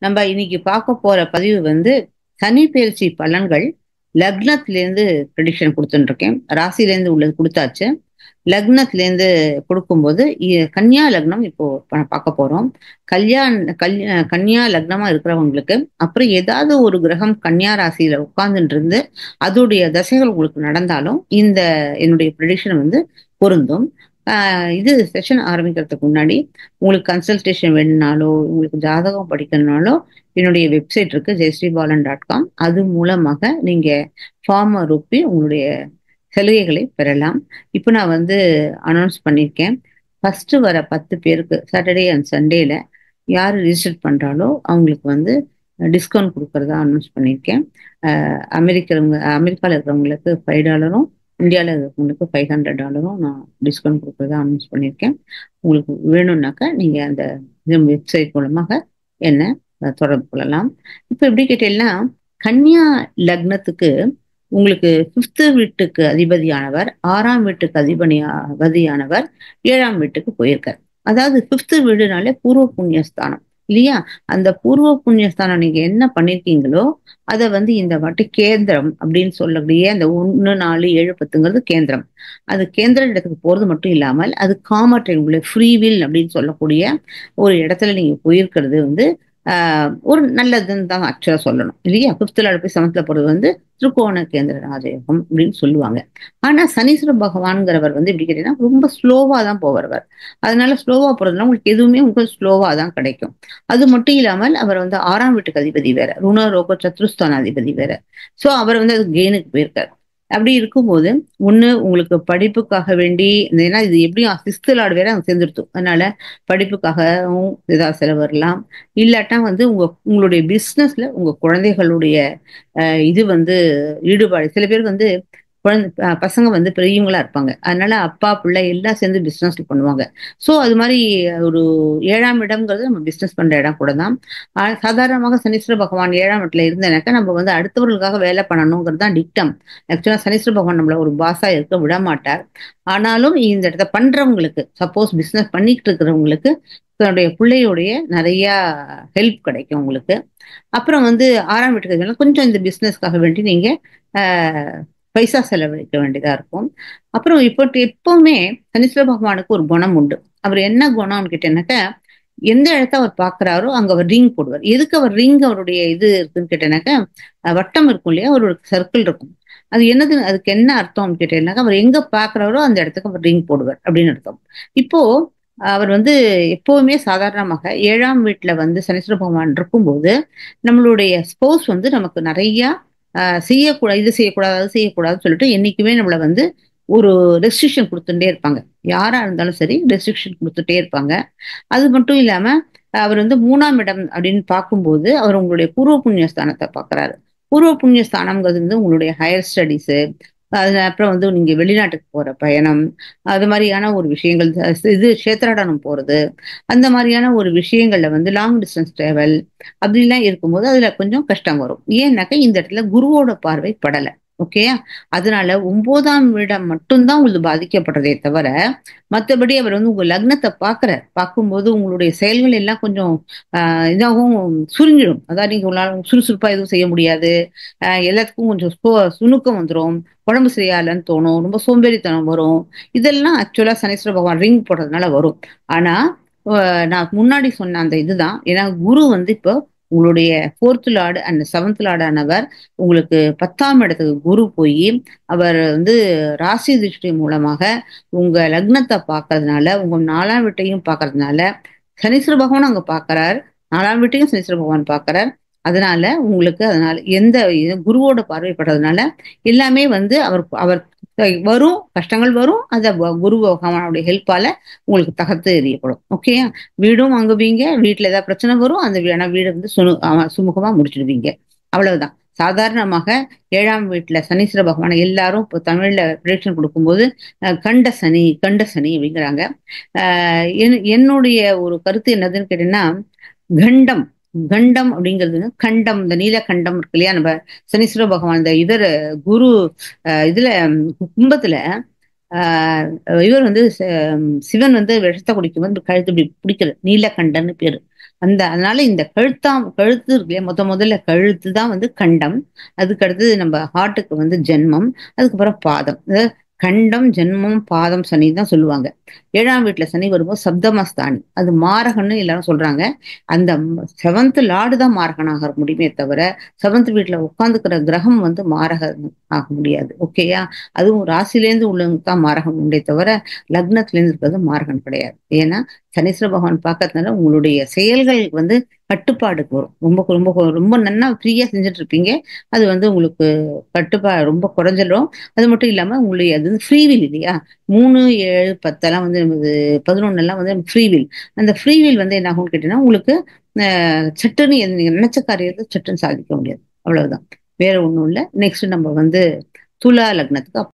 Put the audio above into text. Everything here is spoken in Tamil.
நம்ம இன்னைக்கு பார்க்க போற பதிவு வந்து சனி பெயர்ச்சி பலன்கள். லக்னத்திலேருந்து ப்ரெடிக்ஷன் கொடுத்துட்டு இருக்கேன். ராசியிலேருந்து உள்ளது கொடுத்தாச்சு. லக்னத்திலேருந்து கொடுக்கும்போது கன்னியா லக்னம் இப்போ பார்க்க போறோம். கன்னியா லக்னமா இருக்கிறவங்களுக்கு அப்புறம் ஏதாவது ஒரு கிரகம் கன்னியா ராசியில உட்கார்ந்துட்டு இருந்து அதோடைய தசைகள் உங்களுக்கு நடந்தாலும் இந்த என்னுடைய ப்ரெடிக்ஷன் வந்து பொருந்தும். இது செஷன் ஆரம்பிக்கிறதுக்கு முன்னாடி உங்களுக்கு கன்சல்டேஷன் வேணும்னாலோ உங்களுக்கு ஜாதகம் படிக்கணும்னாலோ என்னுடைய வெப்சைட் இருக்கு ஜெயஸ்ரீபாலன்.com. அது மூலமாக நீங்க ஃபார்ம் ரூபி உங்களுடைய சலுகைகளை பெறலாம். இப்போ நான் வந்து அனௌன்ஸ் பண்ணியிருக்கேன். ஃபர்ஸ்ட் வர 10 பேருக்கு சாட்டர்டே அண்ட் சண்டேல யார் ரிஜிஸ்டர் பண்றாலோ அவங்களுக்கு வந்து டிஸ்கவுண்ட் கொடுக்கறதா அனௌன்ஸ் பண்ணியிருக்கேன். அமெரிக்காவில் இருக்கிறவங்களுக்கு $5, இந்தியாவில் இருக்கிறவங்களுக்கு $500 நான் டிஸ்கவுண்ட் கொடுக்கறதா அனௌன்ஸ் பண்ணியிருக்கேன். உங்களுக்கு வேணும்னாக்கா நீங்க அந்த வெப்சைட் மூலமாக என்ன தொடர்பு கொள்ளலாம். இப்போ எப்படி கேட்டீங்கன்னா, கன்னியா லக்னத்துக்கு உங்களுக்கு 5th வீட்டுக்கு அதிபதியானவர் 6ஆம் வீட்டுக்கு அதிபதியானவர் 7ஆம் வீட்டுக்கு போயிருக்கார். அதாவது 5th வீடுனாலே பூர்வ புண்ணியஸ்தானம் இல்லையா? அந்த பூர்வ புண்ணியஸ்தானம் நீங்க என்ன பண்ணிருக்கீங்களோ அதை வந்து இந்த வாட்டி கேந்திரம் அப்படின்னு சொல்லக்கூடிய அந்த 1, 4, 7, 10ங்கிறது கேந்திரம். அது கேந்திர இடத்துக்கு போறது மட்டும் இல்லாமல் அது காமட்ரை உங்களுடைய ஃப்ரீவில் அப்படின்னு சொல்லக்கூடிய ஒரு இடத்துல நீங்க போயிருக்கிறது வந்து ஒரு நல்லதுன்னு தான் ஆக்சுவலா சொல்லணும் இல்லையா? 5th போய் 7th போறது வந்து திருக்கோண கேந்திர ராஜயோகம் அப்படின்னு சொல்லுவாங்க. ஆனா சனீஸ்வர பகவான்கிறவர் வந்து எப்படி கேட்டீங்கன்னா ரொம்ப ஸ்லோவா தான் போவார். அதனால ஸ்லோவா போறதுனால உங்களுக்கு எதுவுமே உங்களுக்கு ஸ்லோவா தான் கிடைக்கும். அது மட்டும் இல்லாமல் அவர் வந்து 6ஆம் வீட்டுக்கு அதிபதி வேற, ருண ரோக சத்ருஸ்தான அதிபதி வேற. சோ அவர் வந்து அது கெயினுக்கு போயிருக்காரு. அப்படி இருக்கும்போது ஒண்ணு உங்களுக்கு படிப்புக்காக வேண்டி, ஏன்னா இது எப்படியும் 6th லார்டு வேற அங்க சேர்ந்துருத்தோம். அதனால படிப்புக்காகவும் ஏதாவது செலவு வரலாம். இல்லாட்டா வந்து உங்களுடைய பிசினஸ்ல உங்க குழந்தைகளுடைய இது வந்து ஈடுபாடு. சில பேர் வந்து பசங்க வந்து பெரியவங்களா இருப்பாங்க. அதனால அப்பா பிள்ளை எல்லாம் சேர்ந்து பிசினஸ் பண்ணுவாங்க. சோ அது மாதிரி ஒரு 7ஆம் இடம்ங்கிறது நம்ம பிசினஸ் பண்ற இடம் கூட தான். சாதாரணமாக சனீஸ்வர பகவான் 7ஆம் இடத்துல இருந்தனாக்கா நம்ம வந்து அடுத்தவர்களுக்காக வேலை பண்ணணுங்கிறது தான் டிக்டம். ஆக்சுவலா சனீஸ்வர பகவான் நம்மள ஒரு பாஸா இருக்க விட மாட்டார். ஆனாலும் இந்த இடத்த பண்றவங்களுக்கு, சப்போஸ் பிசினஸ் பண்ணிட்டு இருக்கிறவங்களுக்கு தன்னுடைய பிள்ளையுடைய நிறைய ஹெல்ப் கிடைக்கும் உங்களுக்கு. அப்புறம் வந்து 6ஆம் வீட்டுக்கு கொஞ்சம் இந்த பிசினஸ்க்காக வேண்டி நீங்க பைசா செலவழிக்க வேண்டியதா இருக்கும். அப்புறம் எப்பவுமே சனீஸ்வர பகவானுக்கு ஒரு குணம் உண்டு. அவர் என்ன குணம்னு கேட்டேன்னாக்கா, எந்த இடத்த அவர் பாக்குறாரோ அங்க அவர் ரிங் போடுவார். எதுக்கு அவர் ரிங் அவருடைய இது இருக்குன்னு கேட்டேன்னாக்கா, வட்டம் இருக்கும் இல்லையா, ஒரு சர்க்கிள் இருக்கும். அது என்னது, அதுக்கு என்ன அர்த்தம்னு கேட்டேன்னாக்கா, அவர் எங்க பாக்குறாரோ அந்த இடத்துக்கு அவர் ரிங் போடுவார் அப்படின்னு அர்த்தம். இப்போ அவர் வந்து எப்பவுமே சாதாரணமாக 7ஆம் வீட்டுல வந்து சனீஸ்வர பகவான் இருக்கும்போது நம்மளுடைய ஸ்பௌஸ் வந்து நமக்கு நிறைய செய்யக்கூடாது, இது செய்யக்கூடாது, அது செய்யக்கூடாதுன்னு சொல்லிட்டு என்னைக்குமே நம்மள வந்து ஒரு ரெஸ்ட்ரிக்ஷன் கொடுத்துட்டே இருப்பாங்க. யாரா இருந்தாலும் சரி ரெஸ்ட்ரிக்ஷன் கொடுத்துட்டே இருப்பாங்க. அது மட்டும் இல்லாம அவர் வந்து 3ஆம் இடம் அப்படின்னு பார்க்கும்போது அவர் உங்களுடைய பூர்வ புண்ணிய ஸ்தானத்தை பார்க்கறாரு. பூர்வ புண்ணிய ஸ்தானம்ங்கிறது வந்து உங்களுடைய ஹையர் ஸ்டடீஸ், அது அப்புறம் வந்து நீங்க வெளிநாட்டுக்கு போற பயணம், அது மாதிரியான ஒரு விஷயங்கள், இது கஷேத்திராடனம் போறது, அந்த மாதிரியான ஒரு விஷயங்கள்ல வந்து லாங் டிஸ்டன்ஸ் டிராவல் அப்படிலாம் இருக்கும்போது அதுல கொஞ்சம் கஷ்டம் வரும். ஏன்னாக்கா இந்த இடத்துல குருவோட பார்வை படலை. ஓகேயா? அதனால 9ஆம் இடம் மட்டும்தான் உங்களுக்கு பாதிக்கப்படுறதே தவிர மற்றபடி அவர் வந்து உங்க லக்னத்தை பார்க்கும்போது உங்களுடைய செயல்கள் எல்லாம் கொஞ்சம் இதாகவும் சுருங்கிடும். அதாவது நீங்க உங்களால சுறுசுறுப்பா எதுவும் செய்ய முடியாது. எல்லாத்துக்கும் கொஞ்சம் சுணுக்கம் வந்துடும். உடம்பு சரியாலன்னு தோணும். ரொம்ப சோம்பேறித்தனம் வரும். இதெல்லாம் ஆக்சுவலா சனீஸ்வர பகவான் ரிங் போடுறதுனால வரும். ஆனா நான் முன்னாடி சொன்ன அந்த இதுதான். ஏன்னா குரு வந்து இப்போ உங்களுடைய 4th லார்டு அண்ட் 7th லார்டானவர் உங்களுக்கு 10ஆம் இடத்துக்கு குரு போய் அவர் வந்து ராசி திருஷ்டி மூலமாக உங்க லக்னத்தை பார்க்கறதுனால, உங்க 4ஆம் வீட்டையும் பார்க்கறதுனால, சனீஸ்வர பகவான் அங்க பார்க்கறார், 4ஆம் வீட்டையும் சனீஸ்வர பகவான் பார்க்கறார். அதனால உங்களுக்கு அதனால எந்த குருவோட பார்வைப்படுறதுனால எல்லாமே வந்து அவர் அவர் வரும், கஷ்டங்கள் வரும். அந்த குரு பகவானுடைய ஹெல்ப்பால உங்களுக்கு தகர்த்து எறியப்படும். ஓகேயா? வீடும் வாங்குவீங்க, வீட்டுல ஏதாவது பிரச்சனை வரும், அந்த வீடை வந்து சுமூகமா முடிச்சிடுவீங்க. அவ்வளவுதான். சாதாரணமாக 7ஆம் வீட்டுல சனீஸ்வர பகவான் எல்லாரும் இப்போ தமிழ்ல ப்ரெடிக்ஷன் கொடுக்கும்போது கண்ட சனி அப்படிங்கிறாங்க. என்னுடைய ஒரு கருத்து என்னதுன்னு கேட்டீங்கன்னா, கண்டம் கண்டம் அப்படிங்கிறது கண்டம், இந்த நீலகண்டம் இருக்கு இல்லையா, நம்ம சனீஸ்வர பகவான் இந்த இதர குரு இதுல கும்பத்துல இவர் வந்து சிவன் வந்து விஷத்தை குடிக்கும்போது கழுத்து இப்படி பிடிக்கிறது நீலகண்டன்னு பேரு. அதனால இந்த கழுத்து இருக்கு இல்லையா, முதல்ல கழுத்து தான் வந்து கண்டம். அதுக்கு அடுத்தது நம்ம ஹார்ட்டுக்கு வந்து ஜென்மம். அதுக்கப்புறம் பாதம். கண்டம், ஜென்மம், பாதம் சனி தான் சொல்லுவாங்க. 7ஆம் வீட்டுல சனி வரும்போது சப்தமஸ்தானி, அது மாரகன்னு எல்லாரும் சொல்றாங்க. அந்த 7th லார்டு தான் மாரகனாக முடியுமே தவிர 7th வீட்டுல உட்காந்துக்கிற கிரகம் வந்து மாரக ஆக முடியாது. ஓகேயா? அதுவும் ராசிலேருந்து உள்ளவங்க தான் மாரகம் உண்டே தவிர லக்னத்திலேருந்து இருக்கிறது மாரகன் கிடையாது. ஏன்னா சனீஸ்வர பகவான் பார்க்கறதுனால உங்களுடைய செயல்கள் வந்து கட்டுப்பாடுக்கு வரும். ரொம்ப ரொம்ப ரொம்ப நன்னா ஃப்ரீயா செஞ்சுட்டு இருப்பீங்க. அது வந்து உங்களுக்கு ரொம்ப குறைஞ்சிடும். அது மட்டும் இல்லாம உங்களுடைய அது வந்து ஃப்ரீவில் இல்லையா? 3, 7, 10 எல்லாம் வந்து 11 எல்லாம் வந்து ஃப்ரீவில். அந்த ஃப்ரீவில் வந்து என்ன ஆகும்னு கேட்டீங்கன்னா உங்களுக்கு சட்டுன்னு நீங்க நினைச்ச காரியத்தை சட்டுன்னு சாதிக்க முடியாது. அவ்வளவுதான். வேற ஒண்ணும் இல்லை. நெக்ஸ்ட் நம்ம வந்து துலா லக்னத்துக்கு